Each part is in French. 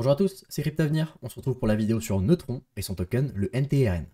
Bonjour à tous, c'est Cryptavenir. On se retrouve pour la vidéo sur Neutron et son token, le NTRN.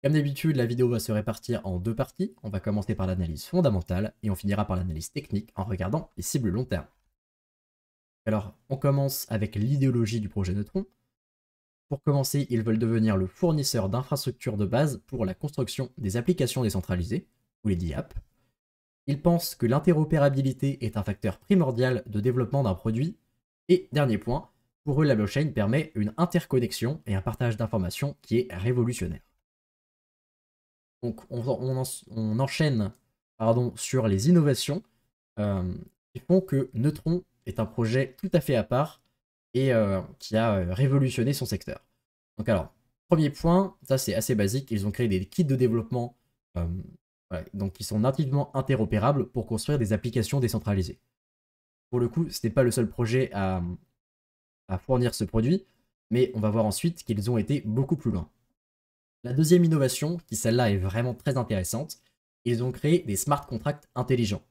Comme d'habitude, la vidéo va se répartir en deux parties. On va commencer par l'analyse fondamentale et on finira par l'analyse technique en regardant les cibles long terme. Alors, on commence avec l'idéologie du projet Neutron. Pour commencer, ils veulent devenir le fournisseur d'infrastructures de base pour la construction des applications décentralisées, ou les DApp. Ils pensent que l'interopérabilité est un facteur primordial de développement d'un produit. Et dernier point, pour eux, la blockchain permet une interconnexion et un partage d'informations qui est révolutionnaire. Donc on enchaîne sur les innovations qui font que Neutron est un projet tout à fait à part et qui a révolutionné son secteur. Donc alors, premier point, ça c'est assez basique, ils ont créé des kits de développement voilà, donc qui sont nativement interopérables pour construire des applications décentralisées. Pour le coup, ce n'est pas le seul projet à fournir ce produit, mais on va voir ensuite qu'ils ont été beaucoup plus loin. La deuxième innovation, qui celle-là est vraiment très intéressante, ils ont créé des smart contracts intelligents.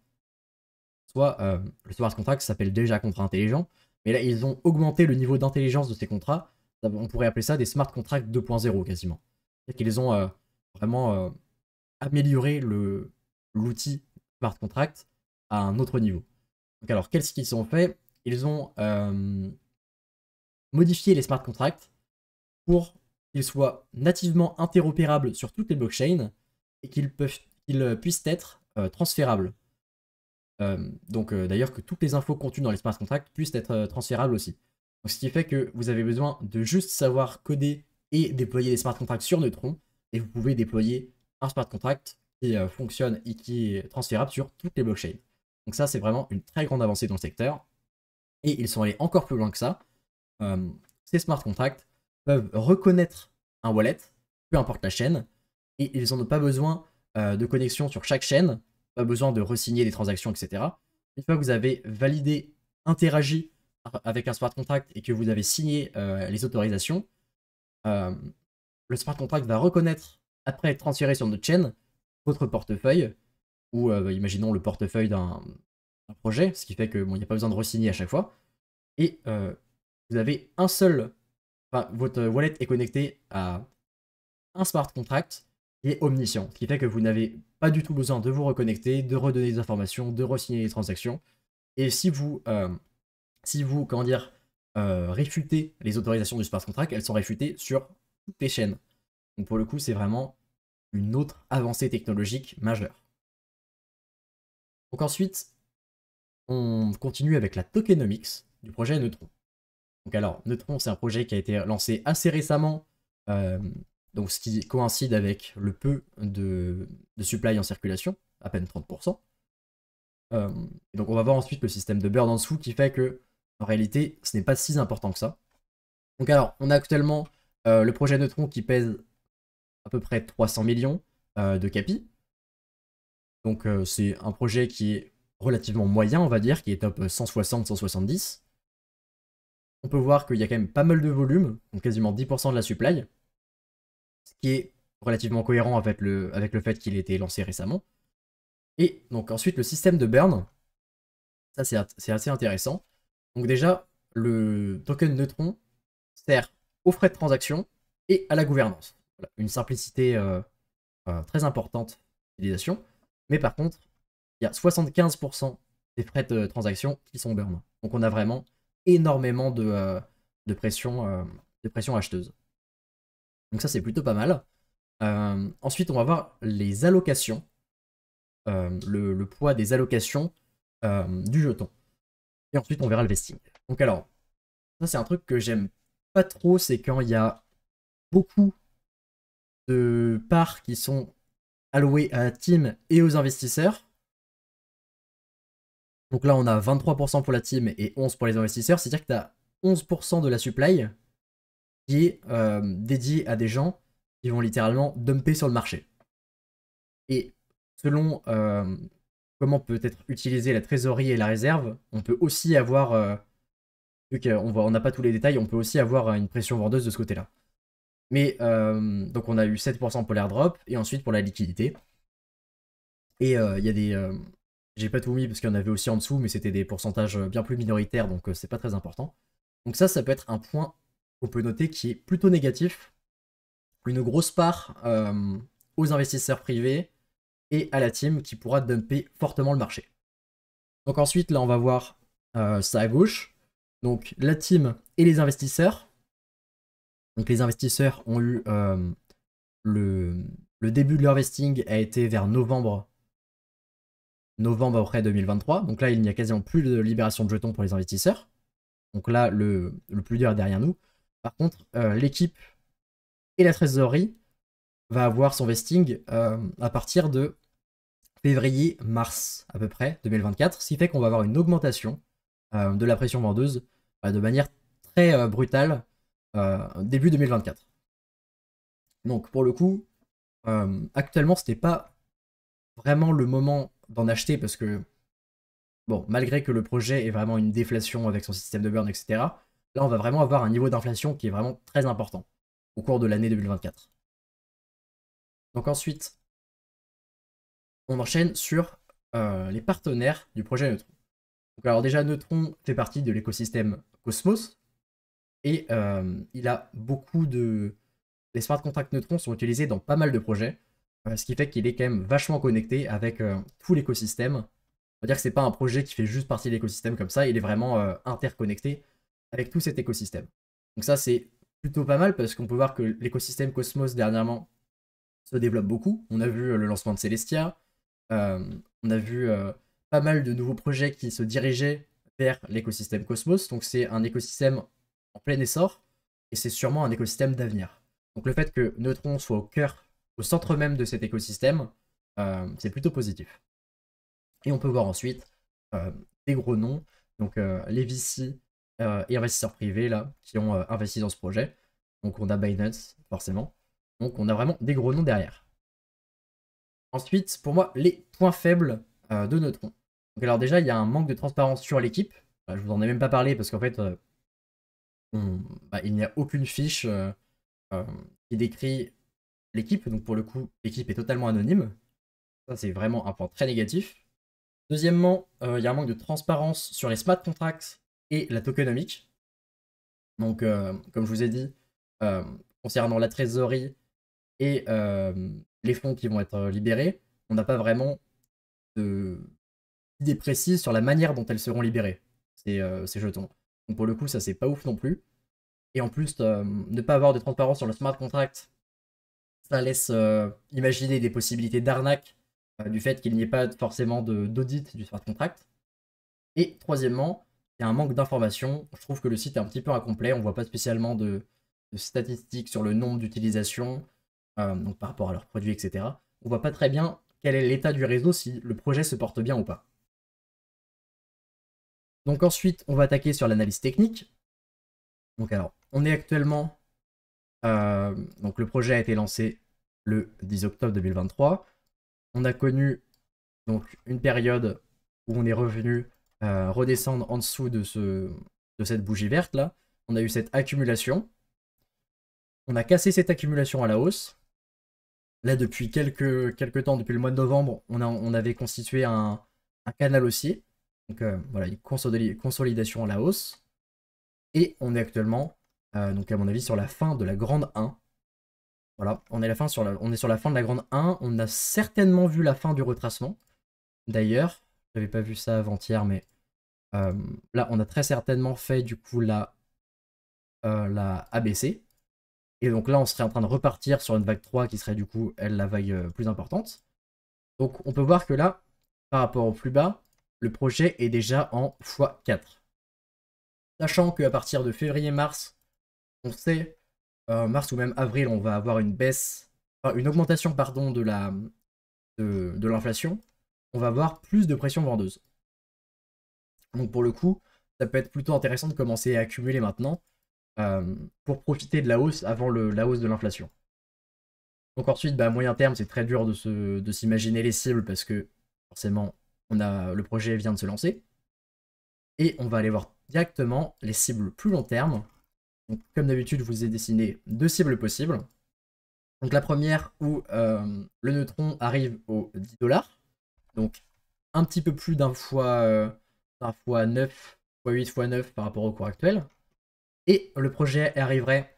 Soit le smart contract s'appelle déjà contrat intelligent, mais là ils ont augmenté le niveau d'intelligence de ces contrats. On pourrait appeler ça des smart contracts 2.0 quasiment. C'est-à-dire qu'ils ont vraiment amélioré l'outil smart contract à un autre niveau. Donc alors, qu'est-ce qu'ils ont fait? Ils ont modifié les smart contracts pour qu'ils soient nativement interopérables sur toutes les blockchains et qu'ils puissent être transférables. D'ailleurs que toutes les infos contenues dans les smart contracts puissent être transférables aussi. Donc, ce qui fait que vous avez besoin de juste savoir coder et déployer des smart contracts sur Neutron, et vous pouvez déployer un smart contract qui fonctionne et qui est transférable sur toutes les blockchains. Donc ça, c'est vraiment une très grande avancée dans le secteur. Et ils sont allés encore plus loin que ça. Ces smart contracts peuvent reconnaître un wallet, peu importe la chaîne, et ils n'ont pas besoin de connexion sur chaque chaîne, pas besoin de re-signer des transactions, etc. Une fois que vous avez validé, interagi avec un smart contract et que vous avez signé les autorisations, le smart contract va reconnaître, après être transféré sur notre chaîne, votre portefeuille, ou imaginons le portefeuille d'un projet, ce qui fait que bon, il n'y a pas besoin de re-signer à chaque fois, et vous avez un seul, enfin, votre wallet est connecté à un smart contract qui est omniscient, ce qui fait que vous n'avez pas du tout besoin de vous reconnecter, de redonner des informations, de re-signer les transactions. Et si vous comment dire, réfutez les autorisations du smart contract, elles sont réfutées sur toutes les chaînes. Donc pour le coup, c'est vraiment une autre avancée technologique majeure. Donc ensuite, on continue avec la tokenomics du projet Neutron. Donc alors, Neutron, c'est un projet qui a été lancé assez récemment, donc ce qui coïncide avec le peu de supply en circulation, à peine 30%. Et donc on va voir ensuite le système de burn en dessous qui fait que, en réalité, ce n'est pas si important que ça. Donc alors, on a actuellement le projet Neutron qui pèse à peu près 300 millions de capi. Donc c'est un projet qui est relativement moyen, on va dire, qui est top 160-170. On peut voir qu'il y a quand même pas mal de volume, donc quasiment 10% de la supply, ce qui est relativement cohérent avec le fait qu'il ait été lancé récemment. Et donc ensuite le système de burn, ça c'est assez intéressant. Donc déjà, le token Neutron sert aux frais de transaction et à la gouvernance. Voilà, une simplicité très importante d'utilisation. Mais par contre, il y a 75% des frais de transaction qui sont burn. Donc on a vraiment énormément de pression acheteuse. Donc ça c'est plutôt pas mal. Ensuite on va voir les allocations, le poids des allocations du jeton. Et ensuite on verra le vesting. Donc alors, ça c'est un truc que j'aime pas trop, c'est quand il y a beaucoup de parts qui sont allouées à la team et aux investisseurs. Donc là, on a 23% pour la team et 11% pour les investisseurs. C'est-à-dire que tu as 11% de la supply qui est dédiée à des gens qui vont littéralement dumper sur le marché. Et selon comment peut être utilisée la trésorerie et la réserve, on peut aussi avoir, vu qu'on n'a pas tous les détails, on peut aussi avoir une pression vendeuse de ce côté-là. Mais donc on a eu 7% pour l'airdrop et ensuite pour la liquidité. Et il y a des... j'ai pas tout mis parce qu'il y en avait aussi en dessous, mais c'était des pourcentages bien plus minoritaires, donc c'est pas très important. Donc ça peut être un point qu'on peut noter qui est plutôt négatif. Une grosse part aux investisseurs privés et à la team qui pourra dumper fortement le marché. Donc ensuite, là, on va voir ça à gauche. Donc la team et les investisseurs. Donc les investisseurs ont eu le début de leur vesting a été vers novembre après 2023. Donc là, il n'y a quasiment plus de libération de jetons pour les investisseurs. Donc là, le plus dur est derrière nous. Par contre, l'équipe et la trésorerie va avoir son vesting à partir de février-mars à peu près 2024, ce qui fait qu'on va avoir une augmentation de la pression vendeuse de manière très brutale début 2024. Donc pour le coup, actuellement, c'était pas vraiment le moment d'en acheter parce que, bon, malgré que le projet ait vraiment une déflation avec son système de burn, etc., là, on va vraiment avoir un niveau d'inflation qui est vraiment très important au cours de l'année 2024. Donc ensuite, on enchaîne sur les partenaires du projet Neutron. Donc alors déjà, Neutron fait partie de l'écosystème Cosmos et il a beaucoup de... Les smart contracts Neutron sont utilisés dans pas mal de projets, ce qui fait qu'il est quand même vachement connecté avec tout l'écosystème. On va dire que c'est pas un projet qui fait juste partie de l'écosystème comme ça, il est vraiment interconnecté avec tout cet écosystème. Donc ça, c'est plutôt pas mal parce qu'on peut voir que l'écosystème Cosmos dernièrement se développe beaucoup. On a vu le lancement de Celestia, on a vu pas mal de nouveaux projets qui se dirigeaient vers l'écosystème Cosmos. Donc c'est un écosystème en plein essor et c'est sûrement un écosystème d'avenir. Donc le fait que Neutron soit au cœur, au centre même de cet écosystème, c'est plutôt positif. Et on peut voir ensuite des gros noms, donc les VC et investisseurs privés là, qui ont investi dans ce projet. Donc on a Binance, forcément. Donc on a vraiment des gros noms derrière. Ensuite, pour moi, les points faibles de Neutron. Donc alors déjà, il y a un manque de transparence sur l'équipe. Je vous en ai même pas parlé parce qu'en fait, il n'y a aucune fiche qui décrit l'équipe. Donc pour le coup, l'équipe est totalement anonyme. Ça, c'est vraiment un point très négatif. Deuxièmement, il y a un manque de transparence sur les smart contracts et la tokenomique. Donc, comme je vous ai dit, concernant la trésorerie et les fonds qui vont être libérés, on n'a pas vraiment d'idée précise sur la manière dont elles seront libérées, ces jetons. Donc pour le coup, ça c'est pas ouf non plus. Et en plus, ne pas avoir de transparence sur le smart contract, ça laisse imaginer des possibilités d'arnaque du fait qu'il n'y ait pas forcément d'audit du smart contract. Et troisièmement, il y a un manque d'informations. Je trouve que le site est un petit peu incomplet. On voit pas spécialement de statistiques sur le nombre d'utilisations, donc par rapport à leurs produits, etc. On voit pas très bien quel est l'état du réseau, si le projet se porte bien ou pas. Donc ensuite, on va attaquer sur l'analyse technique. Donc alors, on est actuellement... donc le projet a été lancé le 10 octobre 2023. On a connu donc une période où on est revenu redescendre en dessous de cette bougie verte là. On a eu cette accumulation. On a cassé cette accumulation à la hausse. Là, depuis quelques temps, depuis le mois de novembre, on avait constitué un canal haussier. Donc voilà, une consolidation à la hausse. Et on est actuellement, donc à mon avis, sur la fin de la grande 1. Voilà, on est sur la fin de la grande 1. On a certainement vu la fin du retracement. D'ailleurs, j'avais pas vu ça avant-hier, mais là, on a très certainement fait du coup la ABC. Et donc là, on serait en train de repartir sur une vague 3 qui serait du coup, elle, la vague plus importante. Donc on peut voir que là, par rapport au plus bas, le projet est déjà en x4. Sachant qu'à partir de février-mars, on sait, mars ou même avril, on va avoir une baisse, enfin, une augmentation pardon, de l'inflation. On va avoir plus de pression vendeuse. Donc pour le coup, ça peut être plutôt intéressant de commencer à accumuler maintenant pour profiter de la hausse avant la hausse de l'inflation. Donc ensuite, à moyen terme, c'est très dur de s'imaginer les cibles parce que forcément, le projet vient de se lancer. Et on va aller voir directement les cibles plus long terme. Donc, comme d'habitude, je vous ai dessiné deux cibles possibles. Donc la première où le neutron arrive aux 10 $. Donc un petit peu plus d'un fois 9, fois 8, fois 9 par rapport au cours actuel. Et le projet arriverait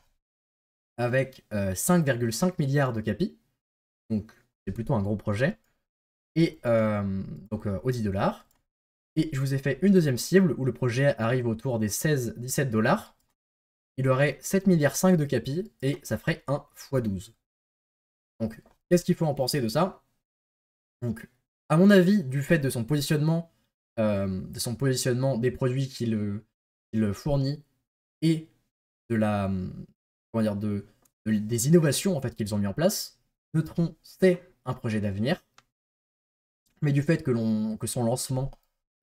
avec 5,5 milliards de capi. Donc c'est plutôt un gros projet. Et donc aux 10 $. Et je vous ai fait une deuxième cible où le projet arrive autour des 16-17 $. Il aurait 7,5 milliards de capi et ça ferait un x12. Donc, qu'est-ce qu'il faut en penser de ça? Donc, à mon avis, du fait de son positionnement des produits qu'il fournit et de la, comment dire, des innovations en fait qu'ils ont mis en place, Neutron c'est un projet d'avenir. Mais du fait que son lancement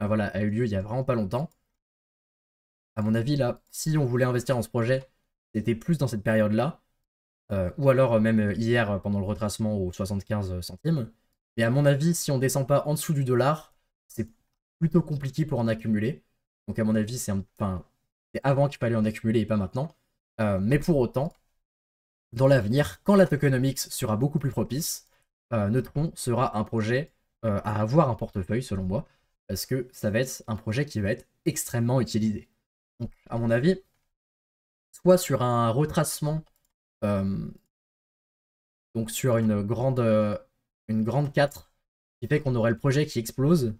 voilà, a eu lieu il y a vraiment pas longtemps, à mon avis, là, si on voulait investir dans ce projet, c'était plus dans cette période-là, ou alors même hier pendant le retracement aux 75 centimes. Mais à mon avis, si on descend pas en dessous du dollar, c'est plutôt compliqué pour en accumuler. Donc à mon avis, c'est avant qu'il fallait en accumuler et pas maintenant. Mais pour autant, dans l'avenir, quand la tokenomics sera beaucoup plus propice, Neutron sera un projet à avoir un portefeuille, selon moi, parce que ça va être un projet qui va être extrêmement utilisé. Donc, à mon avis, soit sur un retracement, donc sur une grande 4, qui fait qu'on aurait le projet qui explose,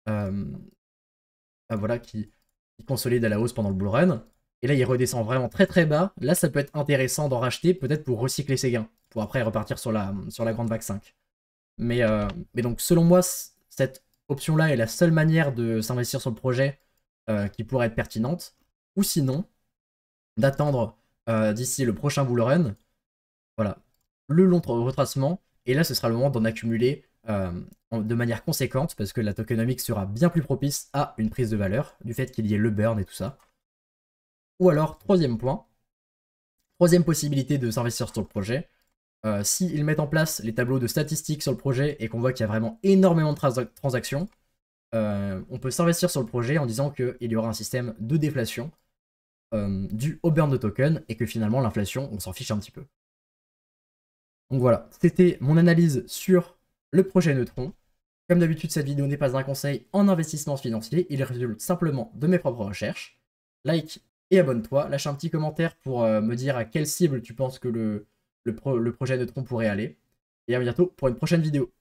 voilà, qui consolide à la hausse pendant le bull run, et là il redescend vraiment très très bas. Là ça peut être intéressant d'en racheter, peut-être pour recycler ses gains, pour après repartir sur la grande vague 5. Mais donc selon moi, cette option-là est la seule manière de s'investir sur le projet qui pourrait être pertinente, ou sinon d'attendre d'ici le prochain bull run, voilà, le long retracement, et là ce sera le moment d'en accumuler de manière conséquente, parce que la tokenomics sera bien plus propice à une prise de valeur, du fait qu'il y ait le burn et tout ça. Ou alors, troisième point, troisième possibilité de s'investir sur le projet, s'ils mettent en place les tableaux de statistiques sur le projet et qu'on voit qu'il y a vraiment énormément de transactions, on peut s'investir sur le projet en disant qu'il y aura un système de déflation dû au burn de token et que finalement l'inflation, on s'en fiche un petit peu. Donc voilà, c'était mon analyse sur le projet Neutron. Comme d'habitude, cette vidéo n'est pas un conseil en investissement financier, il résulte simplement de mes propres recherches. Like et abonne-toi, lâche un petit commentaire pour me dire à quelle cible tu penses que le projet Neutron pourrait aller. Et à bientôt pour une prochaine vidéo.